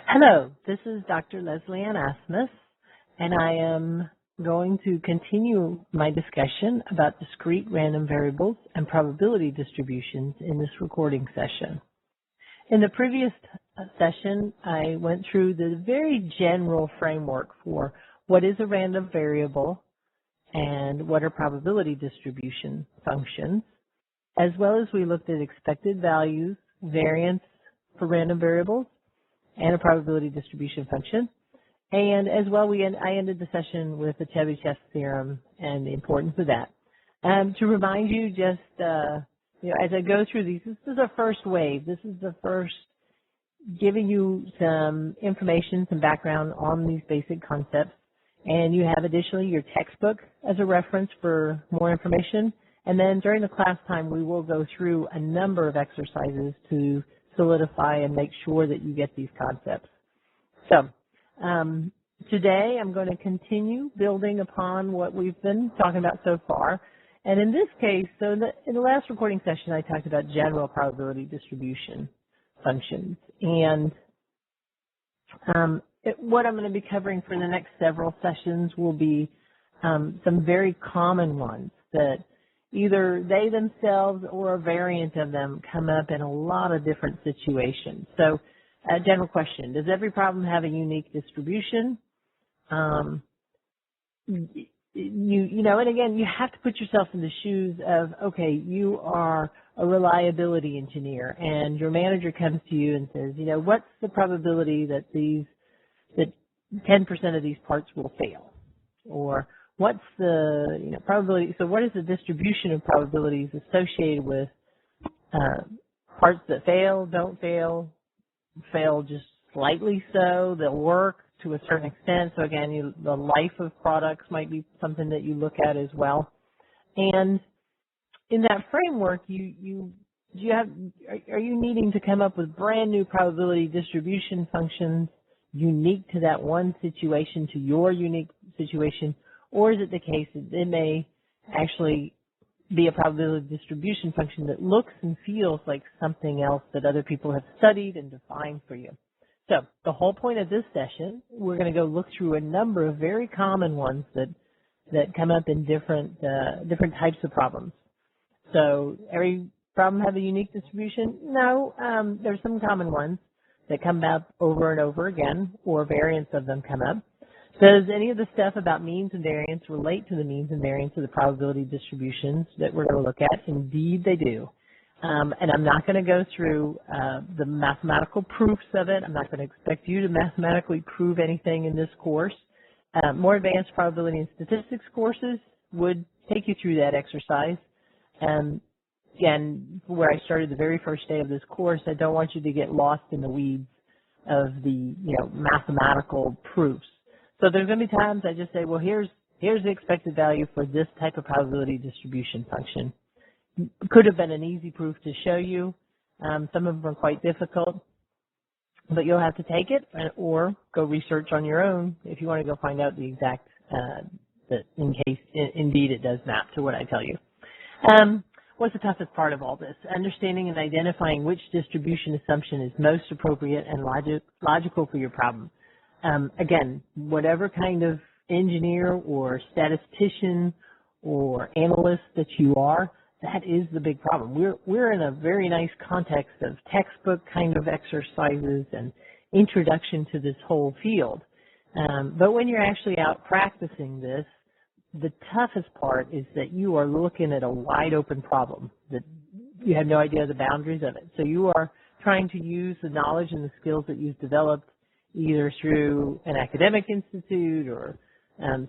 Hello, this is Dr. Leslie Ann Asmus, and I am going to continue my discussion about discrete random variables and probability distributions in this recording session. In the previous session, I went through the very general framework for what is a random variable and what are probability distribution functions, as well as we looked at expected values, variance for random variables, and a probability distribution function. And as well, I ended the session with the Chebyshev theorem and the importance of that. To remind you, just as I go through these, this is the first wave. This is the first giving you some information, some background on these basic concepts. And you have additionally your textbook as a reference for more information. And then during the class time, we will go through a number of exercises to solidify and make sure that you get these concepts. So today I'm going to continue building upon what we've been talking about so far. And in this case, in the last recording session, I talked about general probability distribution functions. And what I'm going to be covering for the next several sessions will be some very common ones that either they themselves or a variant of them come up in a lot of different situations. So a general question, does every problem have a unique distribution? And again, you have to put yourself in the shoes of, okay, you are a reliability engineer and your manager comes to you and says, what's the probability that 10% of these parts will fail? Or what's the probability? So what is the distribution of probabilities associated with parts that fail, don't fail, fail just slightly so, that work to a certain extent? So again, the life of products might be something that you look at as well. And in that framework, are you needing to come up with brand new probability distribution functions unique to that one situation, to your unique situation? Or is it the case that it may actually be a probability distribution function that looks and feels like something else that other people have studied and defined for you? So the whole point of this session, we're going to go look through a number of very common ones that come up in different types of problems. So every problem have a unique distribution? No, there's some common ones that come up over and over again, or variants of them come up. Does any of the stuff about means and variance relate to the means and variance of the probability distributions that we're going to look at? Indeed, they do. And I'm not going to go through the mathematical proofs of it. I'm not going to expect you to mathematically prove anything in this course. More advanced probability and statistics courses would take you through that exercise. Again, where I started the very first day of this course, I don't want you to get lost in the weeds of the mathematical proofs. So there's going to be times I just say, well, here's the expected value for this type of probability distribution function. Could have been an easy proof to show you. Some of them are quite difficult, but you'll have to take it or go research on your own if you want to go find out the exact, in case indeed it does map to what I tell you. What's the toughest part of all this? Understanding and identifying which distribution assumption is most appropriate and logical for your problem. Again, whatever kind of engineer or statistician or analyst that you are, that is the big problem. We're in a very nice context of textbook kind of exercises and introduction to this whole field. But when you're actually out practicing this, the toughest part is that you are looking at a wide open problem that you have no idea the boundaries of it. So you are trying to use the knowledge and the skills that you've developed either through an academic institute or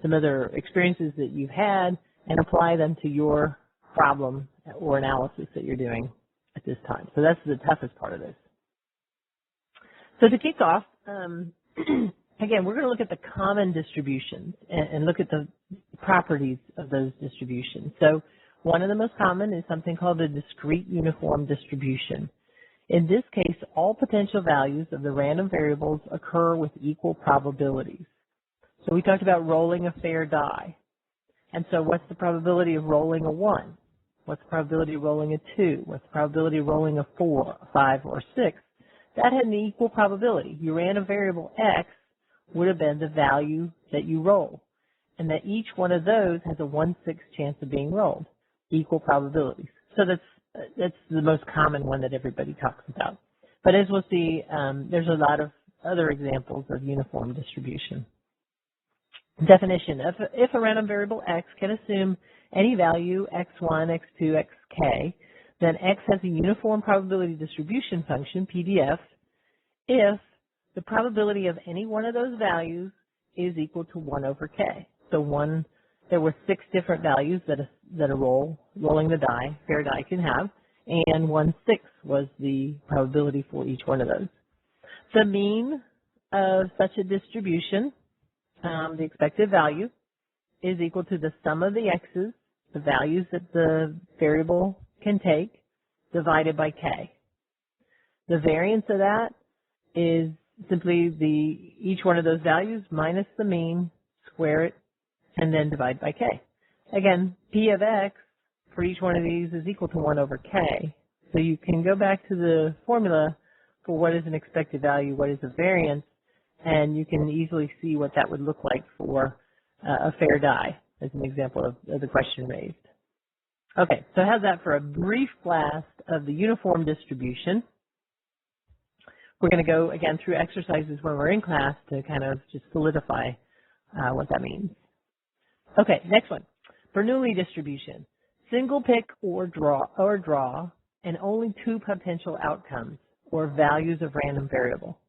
some other experiences that you've had and apply them to your problem or analysis that you're doing at this time. So that's the toughest part of this. So to kick off, again, we're going to look at the common distributions and look at the properties of those distributions. So one of the most common is something called the discrete uniform distribution. In this case, all potential values of the random variables occur with equal probabilities. So we talked about rolling a fair die. And so what's the probability of rolling a 1? What's the probability of rolling a 2? What's the probability of rolling a 4, a 5, or a 6? that had an equal probability. You ran a variable x would have been the value that you roll, and that each one of those has a 1/6 chance of being rolled, equal probabilities. So that's the most common one that everybody talks about. But as we'll see, there's a lot of other examples of uniform distribution. Definition: if a random variable x can assume any value x1, x2, xk, then x has a uniform probability distribution function, PDF, if the probability of any one of those values is equal to 1/k. So there were 6 different values that a rolling the die, fair die can have, and 1/6 was the probability for each one of those. The mean of such a distribution, the expected value, is equal to the sum of the x's, the values that the variable can take, divided by k. The variance of that is simply each one of those values minus the mean, square it, and then divide by k. Again, P of x for each one of these is equal to 1/k. So you can go back to the formula for what is an expected value, what is a variance, and you can easily see what that would look like for a fair die, as an example of the question raised. Okay, so how's that for a brief blast of the uniform distribution? We're going to go again through exercises when we're in class to kind of just solidify what that means. Okay, next one. Bernoulli distribution. Single pick or draw, and only 2 potential outcomes or values of random variable.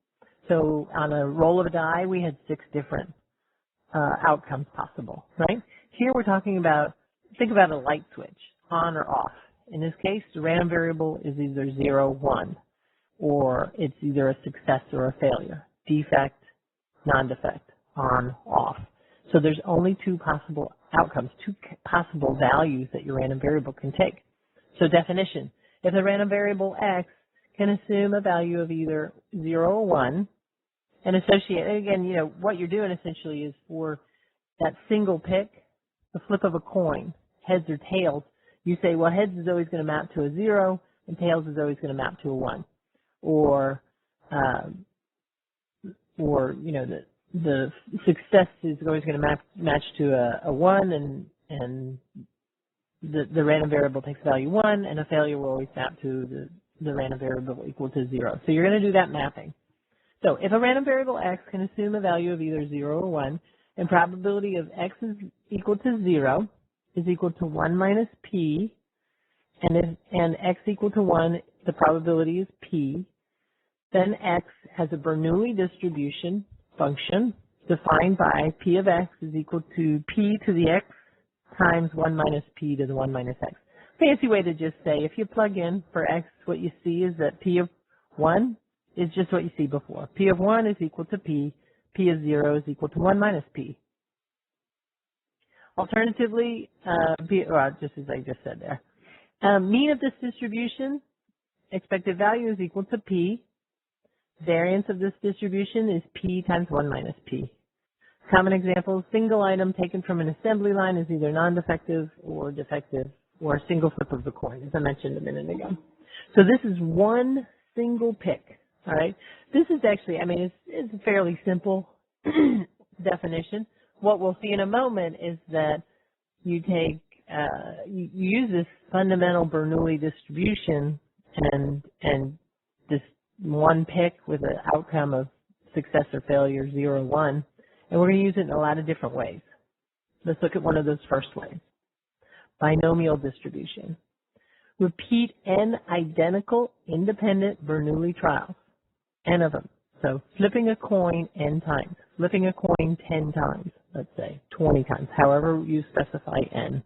So on a roll of a die, we had 6 different outcomes possible, right? Here we're talking about, think about a light switch, on or off. In this case, the random variable is either 0, 1, or it's either a success or a failure, defect, non-defect, on, off. So there's only 2 possible outcomes, 2 possible values that your random variable can take. So definition: if the random variable x can assume a value of either 0 or 1, and associate, and again, you know, what you're doing essentially is for that single pick, the flip of a coin, heads or tails, you say, well, heads is always going to map to a 0, and tails is always going to map to a 1. Or you know, the success is always going to match to a 1, and the random variable takes value 1, and a failure will always map to the random variable equal to 0. So you're going to do that mapping. So if a random variable x can assume a value of either 0 or 1, and probability of x is equal to 0 is equal to 1 minus p, and x equal to 1, the probability is p, then x has a Bernoulli distribution function defined by p of x is equal to p to the x times 1 minus p to the 1 minus x. Fancy way to just say, if you plug in for x, what you see is that p of 1 is just what you see before. P of 1 is equal to p. P of 0 is equal to 1 minus p. Alternatively, just as I just said there, mean of this distribution, expected value is equal to p. Variance of this distribution is p times 1 minus p. Common examples: single item taken from an assembly line is either non-defective or defective, or a single flip of the coin, as I mentioned a minute ago. So this is one single pick, all right? This is actually, I mean, it's a fairly simple definition. What we'll see in a moment is that you take, you use this fundamental Bernoulli distribution and this one pick with an outcome of success or failure, 0 or 1, and we're going to use it in a lot of different ways. Let's look at one of those first ways. Binomial distribution. Repeat n identical independent Bernoulli trials, n of them. So flipping a coin n times, flipping a coin 10 times, let's say 20 times, however you specify n.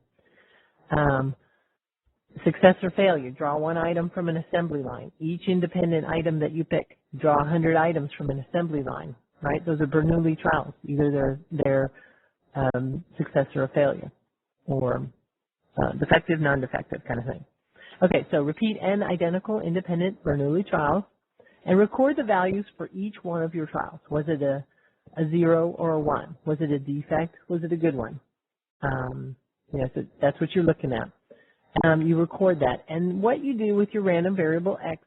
Success or failure, draw one item from an assembly line. Each independent item that you pick, draw 100 items from an assembly line, right? Those are Bernoulli trials. Either they're success or a failure, or defective, non-defective kind of thing. Okay, so repeat n identical independent Bernoulli trials and record the values for each one of your trials. Was it a 0 or a 1? Was it a defect? Was it a good one? So that's what you're looking at. You record that. And what you do with your random variable x